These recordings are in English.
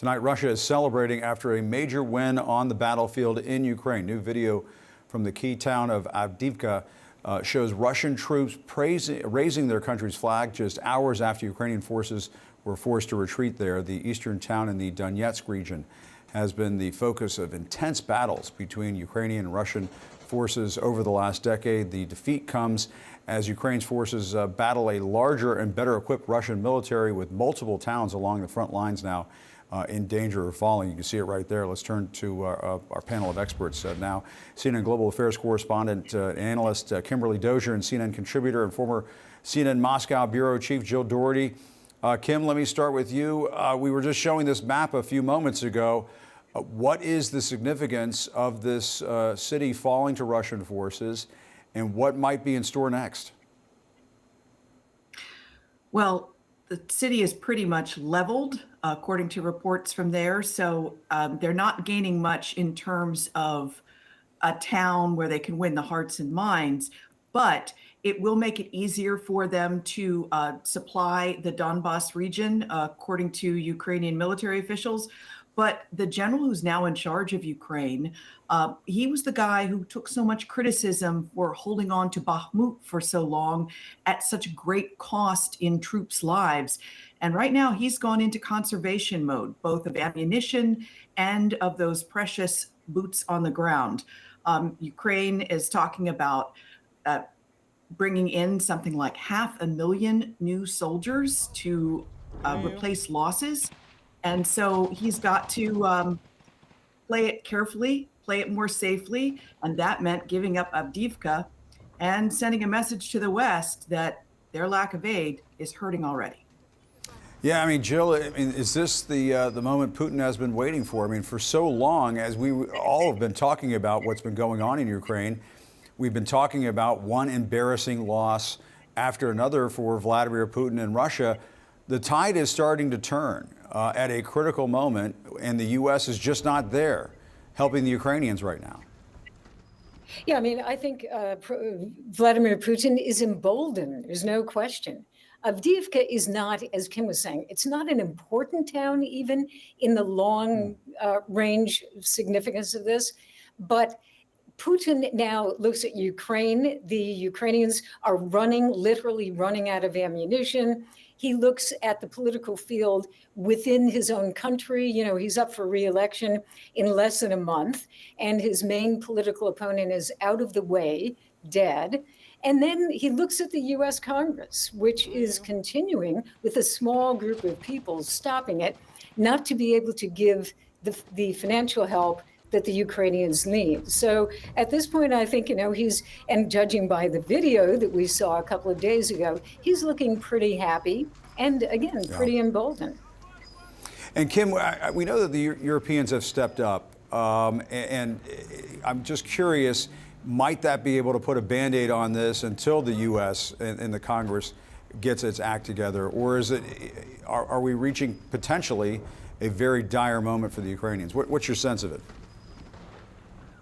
Tonight, Russia is celebrating after a major win on the battlefield in Ukraine. New video from the key town of Avdiivka shows Russian troops raising their country's flag just hours after Ukrainian forces were forced to retreat there. The eastern town in the Donetsk region has been the focus of intense battles between Ukrainian and Russian forces over the last decade. The defeat comes as Ukraine's forces battle a larger and better equipped Russian military, with multiple towns along the front lines now in danger of falling. You can see it right there. Let's turn to our panel of experts now. CNN Global Affairs correspondent, analyst Kimberly Dozier, and CNN contributor and former CNN Moscow bureau chief Jill Doherty. Kim, let me start with you. We were just showing this map a few moments ago. What is the significance of this city falling to Russian forces, and what might be in store next? Well, the city is pretty much leveled, according to reports from there. So they're not gaining much in terms of a town where they can win the hearts and minds, but it will make it easier for them to supply the Donbas region, according to Ukrainian military officials. But the general who's now in charge of Ukraine, he was the guy who took so much criticism for holding on to Bakhmut for so long at such great cost in troops' lives. And right now he's gone into conservation mode, both of ammunition and of those precious boots on the ground. Ukraine is talking about bringing in something like 500,000 new soldiers to replace losses. And so he's got to play it carefully, play it more safely. And that meant giving up Avdiivka and sending a message to the West that their lack of aid is hurting already. Yeah, I mean, Jill, is this the moment Putin has been waiting for? I mean, for so long, as we all have been talking about what's been going on in Ukraine, we've been talking about one embarrassing loss after another for Vladimir Putin and Russia. The tide is starting to turn at a critical moment, and the U.S. is just not there helping the Ukrainians right now. Yeah, I mean, I think Vladimir Putin is emboldened. There's no question. Avdiivka is not, as Kim was saying, it's not an important town even in the long range significance of this. But Putin now looks at Ukraine. The Ukrainians are literally running out of ammunition. He looks at the political field within his own country. You know, he's up for re-election in less than a month, and his main political opponent is out of the way, dead. And then he looks at the U.S. Congress, which is continuing with a small group of people stopping it, not to be able to give the financial help that the Ukrainians need. So at this point, I think, you know, and judging by the video that we saw a couple of days ago, he's looking pretty happy and, again, pretty emboldened. And Kim, we know that the Europeans have stepped up, and I'm just curious, might that be able to put a Band-Aid on this until the U.S. and the Congress gets its act together? Or are we reaching potentially a very dire moment for the Ukrainians? What's your sense of it?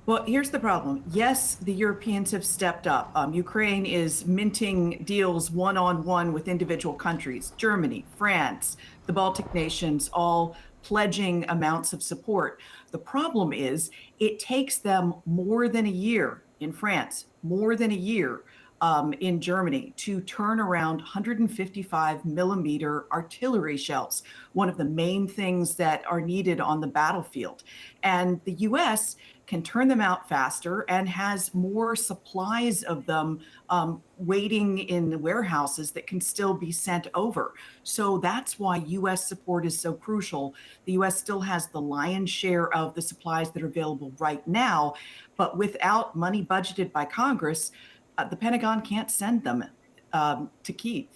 Well, here's the problem. Yes, the Europeans have stepped up. Ukraine is minting deals one-on-one with individual countries, Germany, France, the Baltic nations, all pledging amounts of support. The problem is it takes them more than a year in France, more than a year in Germany to turn around 155 millimeter artillery shells, one of the main things that are needed on the battlefield. And the U.S. can turn them out faster and has more supplies of them waiting in the warehouses that can still be sent over. So that's why U.S. support is so crucial. The U.S. still has the lion's share of the supplies that are available right now, but without money budgeted by Congress, the Pentagon can't send them to Kyiv.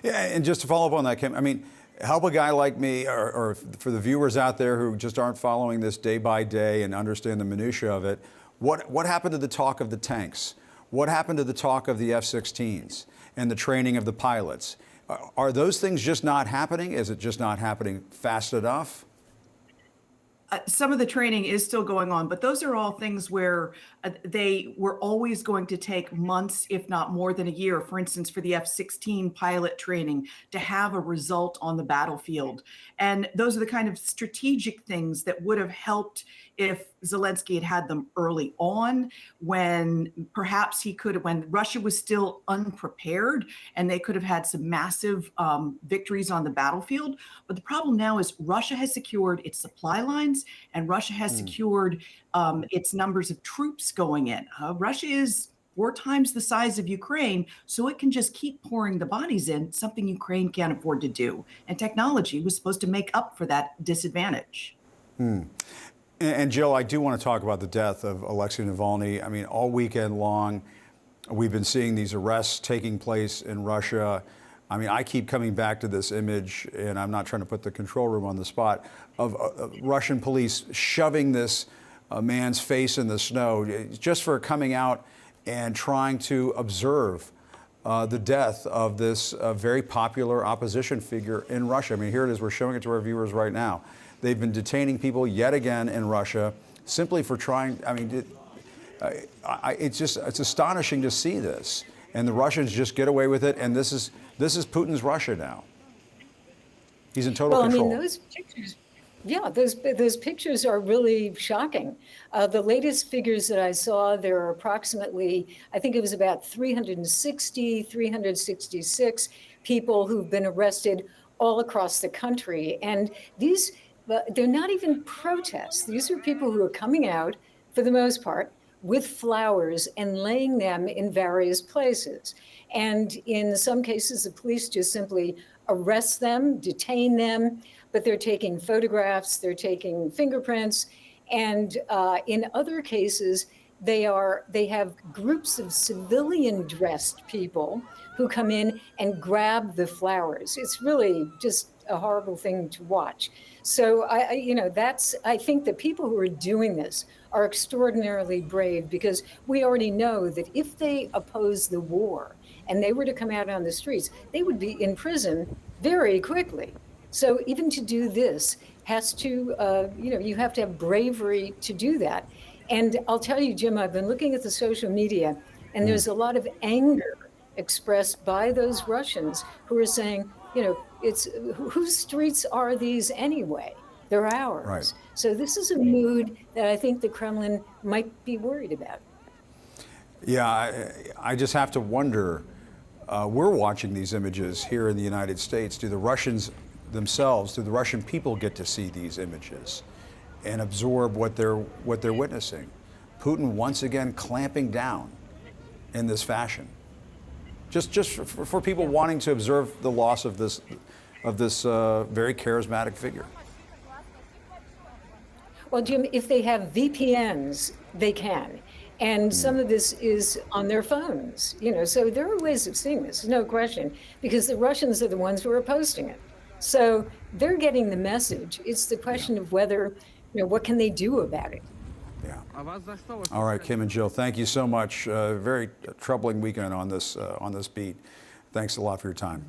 Yeah, and just to follow up on that, Kim, I mean, help a guy like me, or for the viewers out there who just aren't following this day by day and understand the minutia of it, what happened to the talk of the tanks? What happened to the talk of the F-16s and the training of the pilots? Are those things just not happening? Is it just not happening fast enough? Some of the training is still going on, but those are all things where they were always going to take months, if not more than a year. For instance, for the F-16 pilot training to have a result on the battlefield. And those are the kind of strategic things that would have helped if Zelensky had had them early on, when perhaps when Russia was still unprepared and they could have had some massive victories on the battlefield. But the problem now is Russia has secured its supply lines and Russia has secured its numbers of troops going in. Russia is 4 times the size of Ukraine, so it can just keep pouring the bodies in, something Ukraine can't afford to do. And technology was supposed to make up for that disadvantage. And Jill, I do want to talk about the death of Alexei Navalny. I mean, all weekend long, we've been seeing these arrests taking place in Russia. I mean, I keep coming back to this image, and I'm not trying to put the control room on the spot, of Russian police shoving this man's face in the snow just for coming out and trying to observe the death of this very popular opposition figure in Russia. I mean, here it is. We're showing it to our viewers right now. They've been detaining people yet again in Russia simply for trying. I mean, it's astonishing to see this, and the Russians just get away with it. And this is Putin's Russia now. He's in total control. I mean, those pictures. Yeah, those pictures are really shocking. The latest figures that I saw, there are approximately, I think it was about 366 people who've been arrested all across the country. And they're not even protests. These are people who are coming out, for the most part, with flowers and laying them in various places. And in some cases, the police just simply arrest them, detain them, but they're taking photographs, they're taking fingerprints. And in other cases, they have groups of civilian dressed people who come in and grab the flowers. It's really just a horrible thing to watch. So I think the people who are doing this are extraordinarily brave, because we already know that if they oppose the war and they were to come out on the streets, they would be in prison very quickly. So even to do this has to, you have to have bravery to do that. And I'll tell you, Jim, I've been looking at the social media, and there's a lot of anger expressed by those Russians who are saying, it's whose streets are these anyway? They're ours. Right. So this is a mood that I think the Kremlin might be worried about. Yeah, I just have to wonder, we're watching these images here in the United States. Do the Russians themselves, do the Russian people get to see these images and absorb what they're witnessing? Putin once again clamping down in this fashion. Just for people wanting to observe the loss of this very charismatic figure. Well, Jim, if they have VPNs, they can. And some of this is on their phones, so there are ways of seeing this, no question, because the Russians are the ones who are posting it. So they're getting the message. It's the question of whether, what can they do about it? Yeah. All right, Kim and Jill, thank you so much. Very troubling weekend on this beat. Thanks a lot for your time.